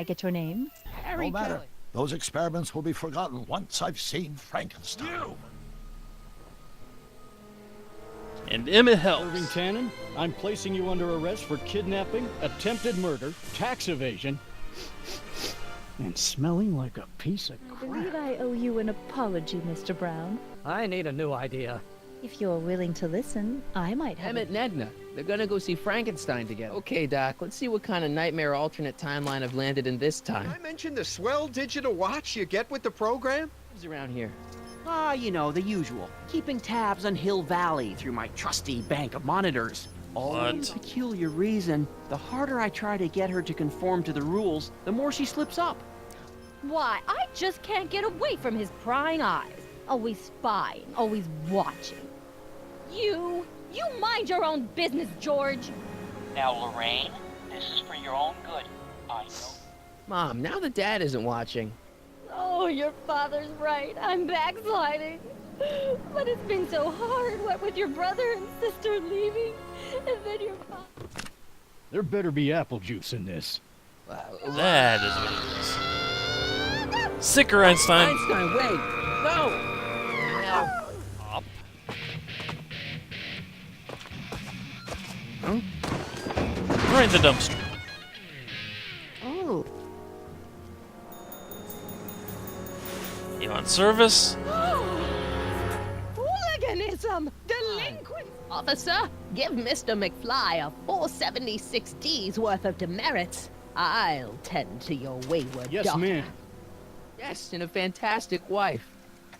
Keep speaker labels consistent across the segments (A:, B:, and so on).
A: I get your name?
B: No matter. Those experiments will be forgotten once I've seen Frankenstein.
C: And Emmett helps.
D: Irving Tannen, I'm placing you under arrest for kidnapping, attempted murder, tax evasion, and smelling like a piece of
A: I
D: crap.
A: believe I owe you an apology, Mr. Brown.
E: I need a new idea.
A: If you're willing to listen, I might have
F: Emmett and Edna, they're gonna go see Frankenstein together. Okay, Doc, let's see what kind of nightmare alternate timeline I've landed in this time.
G: I mentioned the swell digital watch you get with the program?
F: Who's around here?
E: You know, the usual. Keeping tabs on Hill Valley through my trusty bank of monitors. Always a peculiar reason. The harder I try to get her to conform to the rules, the more she slips up.
H: Why, I just can't get away from his prying eyes. Always spying, always watching. You mind your own business, George.
I: Now, Lorraine, this is for your own good. I know.
F: Mom, now that Dad isn't watching.
H: Oh, your father's right. I'm backsliding. But it's been so hard, what with your brother and sister leaving, and then your father.
D: There better be apple juice in this.
C: That is what it is. Sicker, Einstein.
F: Einstein, wait! No!
C: Up.
F: Huh?
C: Right in the dumpster.
F: Oh.
C: You want service?
H: Hooliganism! Delinquent!
J: Officer, give Mr. McFly a 476 D's worth of demerits. I'll tend to your wayward
D: Yes,
J: daughter.
D: ma'am.
F: Yes, and a fantastic wife.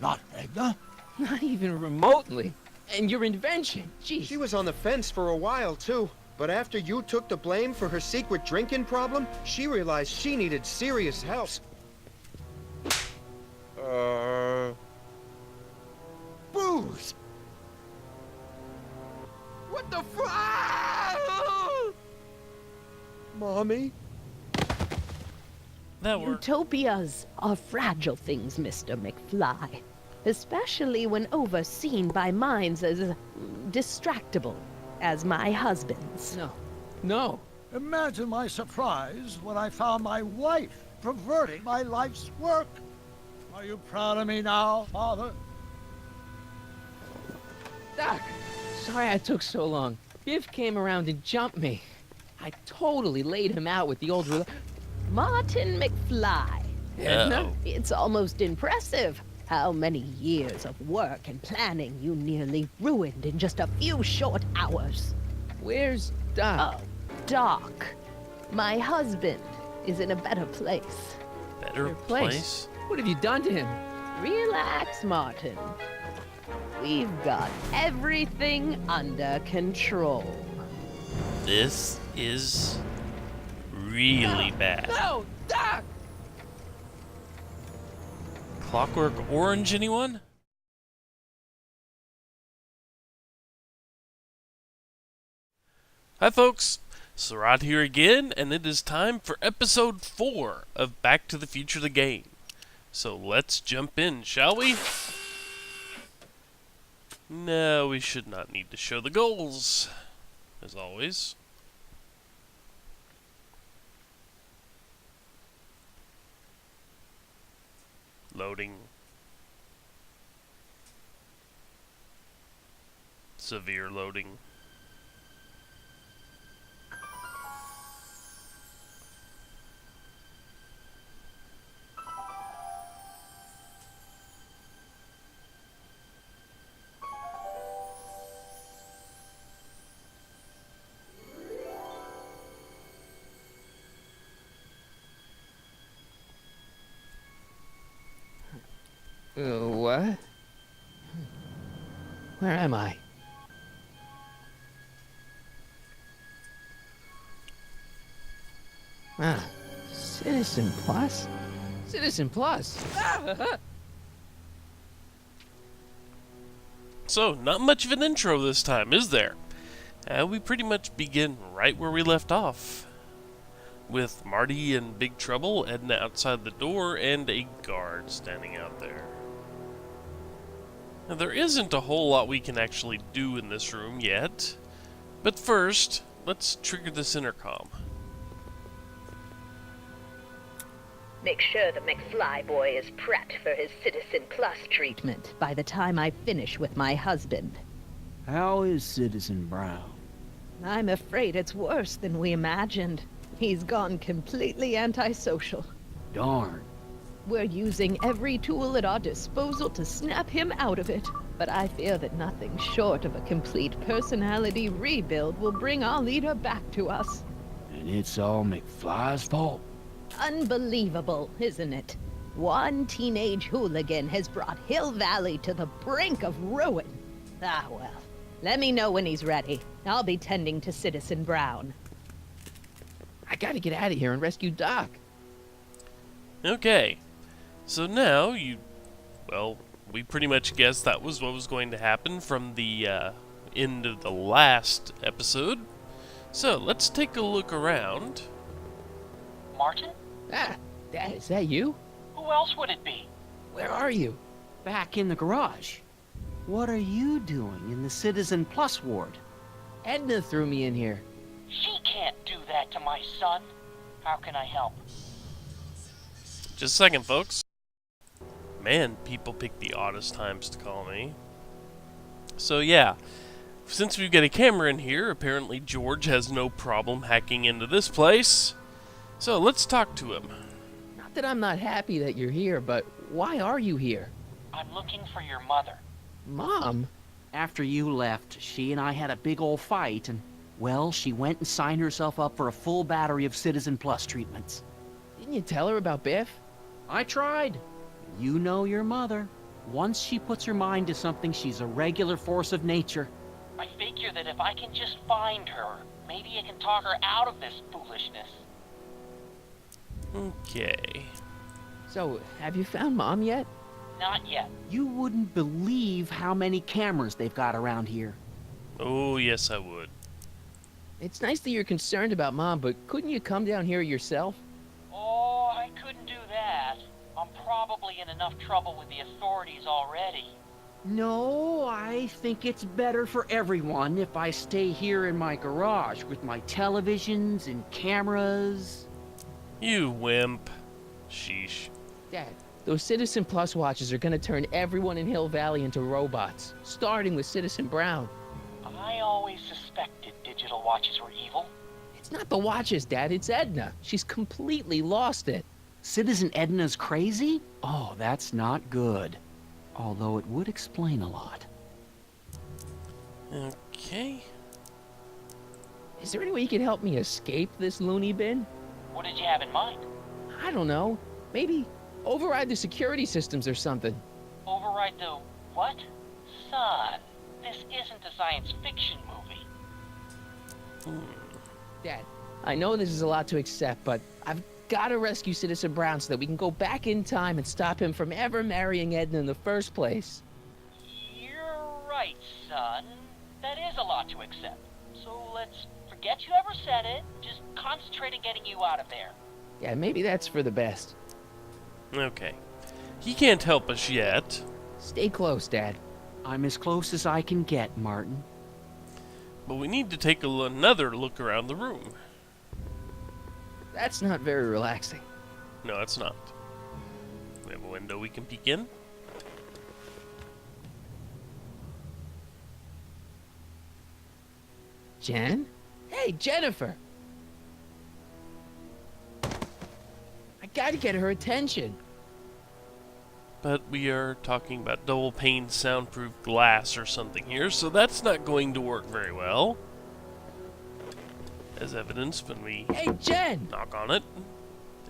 B: Not Edna?
F: Not even remotely. And your invention, jeez.
G: She was on the fence for a while, too. But after you took the blame for her secret drinking problem, she realized she needed serious help. Booze! What the Mommy?
C: That worked.
J: Utopias are fragile things, Mr. McFly. Especially when overseen by minds as distractible as my husband's.
F: No. No.
B: Imagine my surprise when I found my wife perverting my life's work. Are you proud of me now, Father?
F: Doc, sorry I took so long. Biff came around and jumped me. I totally laid him out with the old...
J: Martin McFly.
C: Uh-oh.
J: It's almost impressive how many years of work and planning you nearly ruined in just a few short hours.
F: Where's Doc?
J: Oh, Doc. My husband is in a better place.
C: Better place?
F: What have you done to him?
J: Relax, Martin. We've got everything under control.
C: This is really bad.
F: No! Doc!
C: Clockwork Orange, anyone? Hi folks, Sarat here again, and it is time for episode 4 of Back to the Future the game. So let's jump in, shall we? No, we should not need to show the goals, as always. Loading. Severe loading.
F: What? Where am I? Ah, Citizen Plus? Citizen Plus?
C: So, not much of an intro this time, is there? We pretty much begin right where we left off, with Marty in big trouble, Edna outside the door, and a guard standing out there. Now, there isn't a whole lot we can actually do in this room yet, but first, let's trigger this intercom.
J: Make sure the McFly boy is prepped for his Citizen Plus treatment by the time I finish with my husband.
E: How is Citizen Brown?
J: I'm afraid it's worse than we imagined. He's gone completely antisocial.
E: Darn.
J: We're using every tool at our disposal to snap him out of it. But I fear that nothing short of a complete personality rebuild will bring our leader back to us.
E: And it's all McFly's fault.
J: Unbelievable, isn't it? One teenage hooligan has brought Hill Valley to the brink of ruin. Ah, well. Let me know when he's ready. I'll be tending to Citizen Brown.
F: I gotta get out of here and rescue Doc.
C: Okay. So now we pretty much guessed that was what was going to happen from the end of the last episode. So let's take a look around.
I: Martin?
F: Ah, Dad, is that you?
I: Who else would it be?
F: Where are you?
E: Back in the garage. What are you doing in the Citizen Plus ward?
F: Edna threw me in here.
I: She can't do that to my son. How can I help?
C: Just a second, folks. Man, people pick the oddest times to call me. So yeah, since we've got a camera in here, apparently George has no problem hacking into this place. So let's talk to him.
F: Not that I'm not happy that you're here, but why are you here?
I: I'm looking for your mother.
F: Mom?
E: After you left, she and I had a big old fight, and, well, she went and signed herself up for a full battery of Citizen Plus treatments.
F: Didn't you tell her about Biff?
E: I tried. You know your mother. Once she puts her mind to something, she's a regular force of nature.
I: I figure that if I can just find her, maybe I can talk her out of this foolishness.
C: Okay.
F: So, have you found Mom yet?
I: Not yet.
E: You wouldn't believe how many cameras they've got around here.
C: Oh, yes, I would.
F: It's nice that you're concerned about Mom, but couldn't you come down here yourself?
I: Oh, I couldn't do that. I'm probably in enough trouble with the authorities already.
E: No, I think it's better for everyone if I stay here in my garage with my televisions and cameras.
C: You wimp. Sheesh.
F: Dad, those Citizen Plus watches are gonna turn everyone in Hill Valley into robots, starting with Citizen Brown.
I: I always suspected digital watches were evil.
F: It's not the watches, Dad, it's Edna. She's completely lost it.
E: Citizen Edna's crazy? Oh, that's not good. Although it would explain a lot.
C: Okay.
F: Is there any way you can help me escape this loony bin?
I: What did you have in mind?
F: I don't know. Maybe override the security systems or something.
I: Override the what? Son, this isn't a science fiction movie.
F: Dad, I know this is a lot to accept, but I've got to rescue Citizen Brown so that we can go back in time and stop him from ever marrying Edna in the first place.
I: You're right, son. That is a lot to accept. So let's forget you ever said it. Just concentrate on getting you out of there.
F: Yeah, maybe that's for the best.
C: Okay. He can't help us yet.
F: Stay close, Dad.
E: I'm as close as I can get, Martin.
C: But we need to take another look around the room.
F: That's not very relaxing.
C: No, it's not. We have a window we can peek in.
F: Jen? Hey, Jennifer! I gotta get her attention.
C: But we are talking about double pane soundproof glass or something here, so that's not going to work very well. As evidenced when we
F: Hey, Jen!
C: knock on it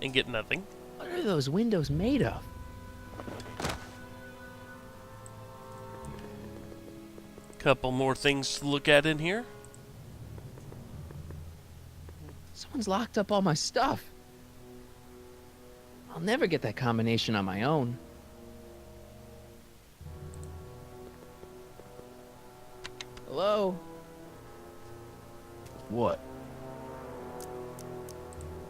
C: and get nothing.
F: What are those windows made of?
C: Couple more things to look at in here.
F: Someone's locked up all my stuff. I'll never get that combination on my own. Hello?
E: What?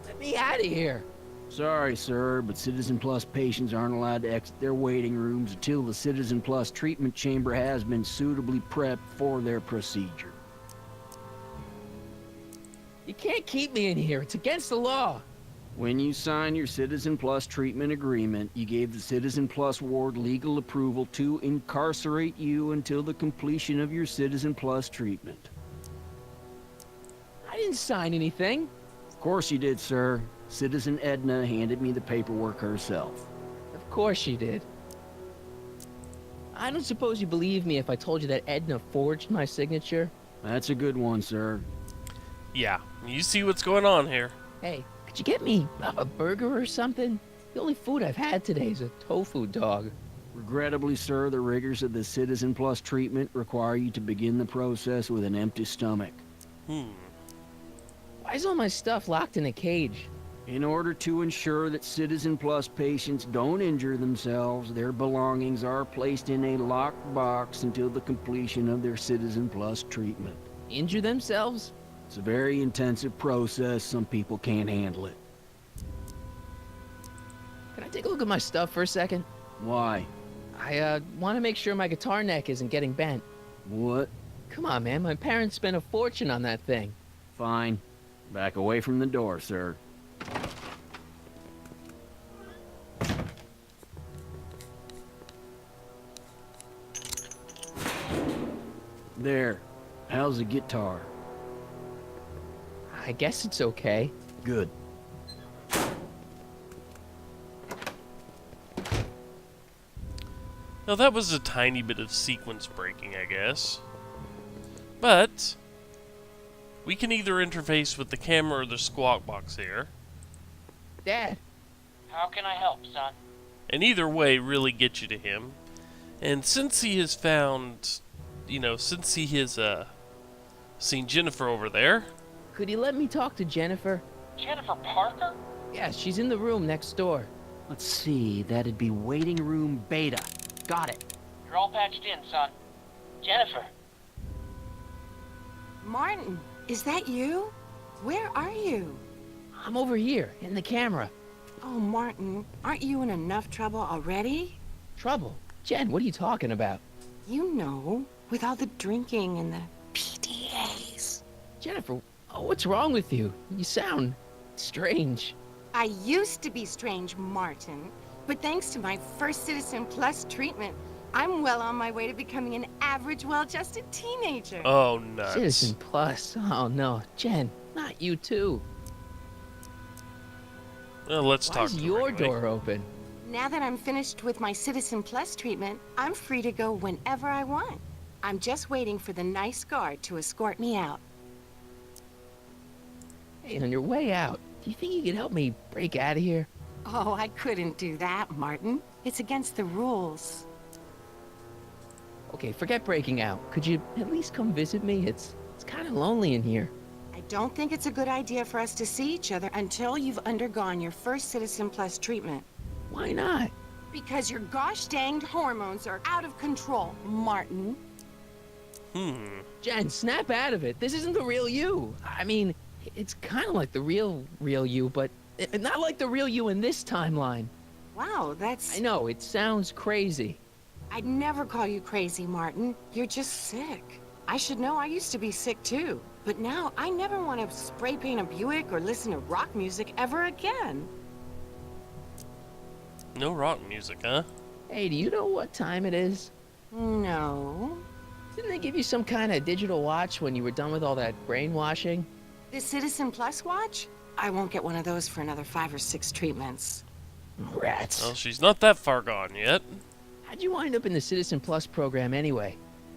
F: Let me out of here.
E: Sorry, sir, but Citizen Plus patients aren't allowed to exit their waiting rooms until the Citizen Plus treatment chamber has been suitably prepped for their procedure.
F: You can't keep me in here. It's against the law.
E: When you signed your Citizen Plus treatment agreement, you gave the Citizen Plus ward legal approval to incarcerate you until the completion of your Citizen Plus treatment.
F: I didn't sign anything.
E: Of course you did, sir. Citizen Edna handed me the paperwork herself.
F: Of course she did. I don't suppose you believe me if I told you that Edna forged my signature?
E: That's a good one, sir.
C: Yeah, you see what's going on here.
F: Hey, could you get me a burger or something? The only food I've had today is a tofu dog.
E: Regrettably, sir, the rigors of the Citizen Plus treatment require you to begin the process with an empty stomach.
F: Why is all my stuff locked in a cage?
E: In order to ensure that Citizen Plus patients don't injure themselves, their belongings are placed in a locked box until the completion of their Citizen Plus treatment.
F: Injure themselves?
E: It's a very intensive process. Some people can't handle it.
F: Can I take a look at my stuff for a second?
E: Why?
F: I want to make sure my guitar neck isn't getting bent.
E: What?
F: Come on, man. My parents spent a fortune on that thing.
E: Fine. Back away from the door, sir. There. How's the guitar?
F: I guess it's okay.
E: Good.
C: Now that was a tiny bit of sequence breaking, I guess. But we can either interface with the camera or the squawk box here.
F: Dad.
I: How can I help, son?
C: And either way really get you to him. And since he has found, since he has seen Jennifer over there.
F: Could you let me talk to Jennifer?
I: Jennifer Parker?
F: Yeah, she's in the room next door.
E: Let's see, that'd be waiting room beta. Got it.
I: You're all patched in, son. Jennifer.
K: Martin, is that you? Where are you?
F: I'm over here, in the camera.
K: Oh, Martin, aren't you in enough trouble already?
F: Trouble? Jen, what are you talking about?
K: You know, with all the drinking and the PDAs.
F: Jennifer, what's wrong with you? You sound strange.
K: I used to be strange, Martin. But thanks to my first Citizen Plus treatment, I'm well on my way to becoming an average, well-adjusted teenager.
C: Oh, nuts.
F: Citizen Plus? Oh, no. Jen, not you too.
C: Well, let's talk
F: Why's
C: to
F: your
C: Ringley.
F: door open?
K: Now that I'm finished with my Citizen Plus treatment, I'm free to go whenever I want. I'm just waiting for the nice guard to escort me out.
F: Hey, on your way out, do you think you could help me break out of here?
K: Oh, I couldn't do that, Martin. It's against the rules.
F: Okay, forget breaking out. Could you at least come visit me? It's kind of lonely in here.
K: I don't think it's a good idea for us to see each other until you've undergone your first Citizen Plus treatment.
F: Why not?
K: Because your gosh danged hormones are out of control, Martin.
F: Jen, snap out of it. This isn't the real you. I mean, it's kind of like the real you, but not like the real you in this timeline.
K: Wow, that's...
F: I know, it sounds crazy.
K: I'd never call you crazy, Martin. You're just sick. I should know, I used to be sick too. But now, I never want to spray paint a Buick or listen to rock music ever again.
C: No rock music, huh?
F: Hey, do you know what time it is?
K: No.
F: Didn't they give you some kind of digital watch when you were done with all that brainwashing?
K: The Citizen Plus watch? I won't get one of those for another 5 or 6 treatments.
F: Rats.
C: Well, she's not that far gone yet.
F: How'd you wind up in the Citizen Plus program anyway?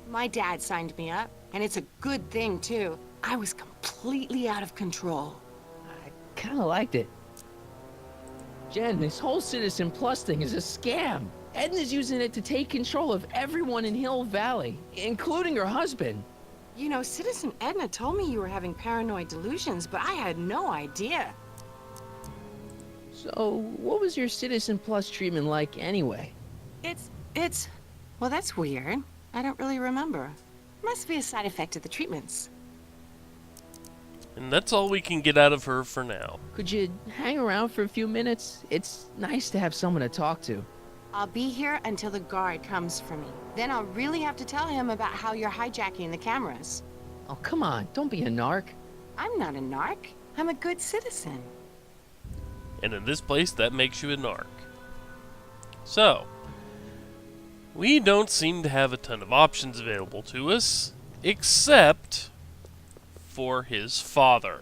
K: My dad signed me up, and it's a good thing, too. I was completely out of control.
F: I kind of liked it. Jen, this whole Citizen Plus thing is a scam. Edna's using it to take control of everyone in Hill Valley, including her husband.
K: You know, Citizen Edna told me you were having paranoid delusions, but I had no idea.
F: So, what was your Citizen Plus treatment like anyway?
K: Well, that's weird. I don't really remember. Must be a side effect of the treatments.
C: And that's all we can get out of her for now.
F: Could you hang around for a few minutes? It's nice to have someone to talk to.
K: I'll be here until the guard comes for me. Then I'll really have to tell him about how you're hijacking the cameras.
F: Oh, come on, don't be a narc.
K: I'm not a narc. I'm a good citizen.
C: And in this place, that makes you a narc. So, we don't seem to have a ton of options available to us, except for his father.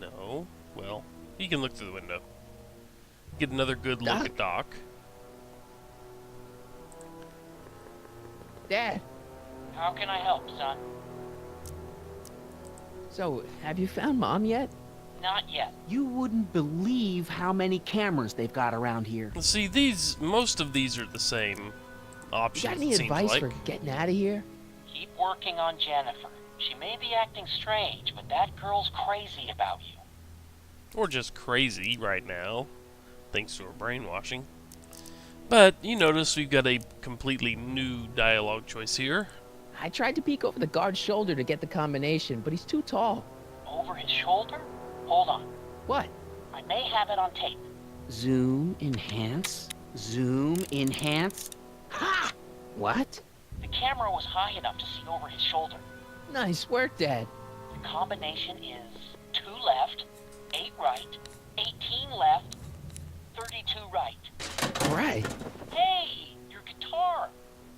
C: No, well, he can look through the window. Get another good look at Doc.
F: Dad,
I: How can I help, son?
F: so have you found Mom yet?
I: Not yet.
E: You wouldn't believe how many cameras they've got around here.
C: See, most of these are the same
F: You
C: options,
F: got any
C: it seems
F: advice
C: like.
F: for getting out of here?
I: Keep working on Jennifer. She may be acting strange, but that girl's crazy about you.
C: Or just crazy right now, thanks to her brainwashing. But you notice we've got a completely new dialogue choice here.
F: I tried to peek over the guard's shoulder to get the combination, but he's too tall.
I: Over his shoulder? Hold on.
F: What?
I: I may have it on tape.
E: Zoom, enhance, zoom, enhance. Ha!
F: What?
I: The camera was high enough to see over his shoulder.
F: Nice work, Dad.
I: The combination is 2 left, 8 right, 18 left, 32 right.
F: All right.
I: Hey, your guitar!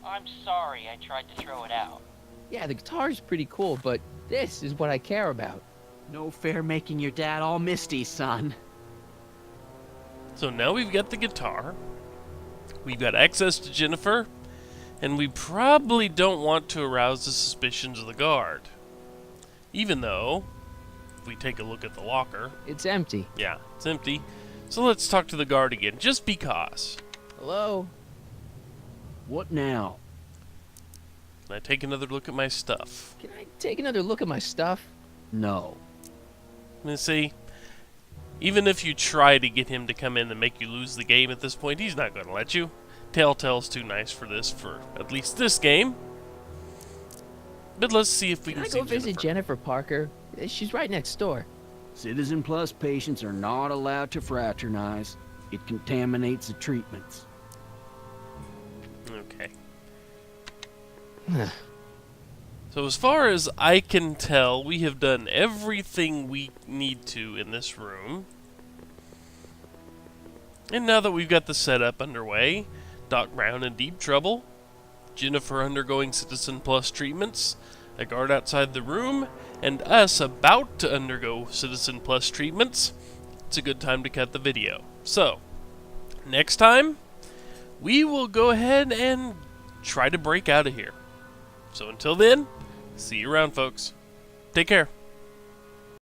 I: I'm sorry I tried to throw it out.
F: Yeah, the guitar's pretty cool, but this is what I care about.
E: No fair making your dad all misty, son.
C: So now we've got the guitar, we've got access to Jennifer, and we probably don't want to arouse the suspicions of the guard. Even though, if we take a look at the locker,
F: It's empty.
C: yeah, it's empty. So let's talk to the guard again, just because.
F: Hello?
E: What now?
C: Can I take another look at my stuff?
F: Can I take another look at my stuff?
E: No.
C: You see, even if you try to get him to come in and make you lose the game at this point, he's not going to let you. Telltale's too nice for this, for at least this game. But let's see if we
F: Can
C: can
F: I
C: see
F: go visit Jennifer Parker? She's right next door.
G: Citizen Plus patients are not allowed to fraternize. It contaminates the treatments.
C: Okay. So as far as I can tell, we have done everything we need to in this room. And now that we've got the setup underway, Doc Brown in deep trouble, Jennifer undergoing Citizen Plus treatments, a guard outside the room, and us about to undergo Citizen Plus treatments, it's a good time to cut the video. So, next time, we will go ahead and try to break out of here. So until then, see you around, folks. Take care.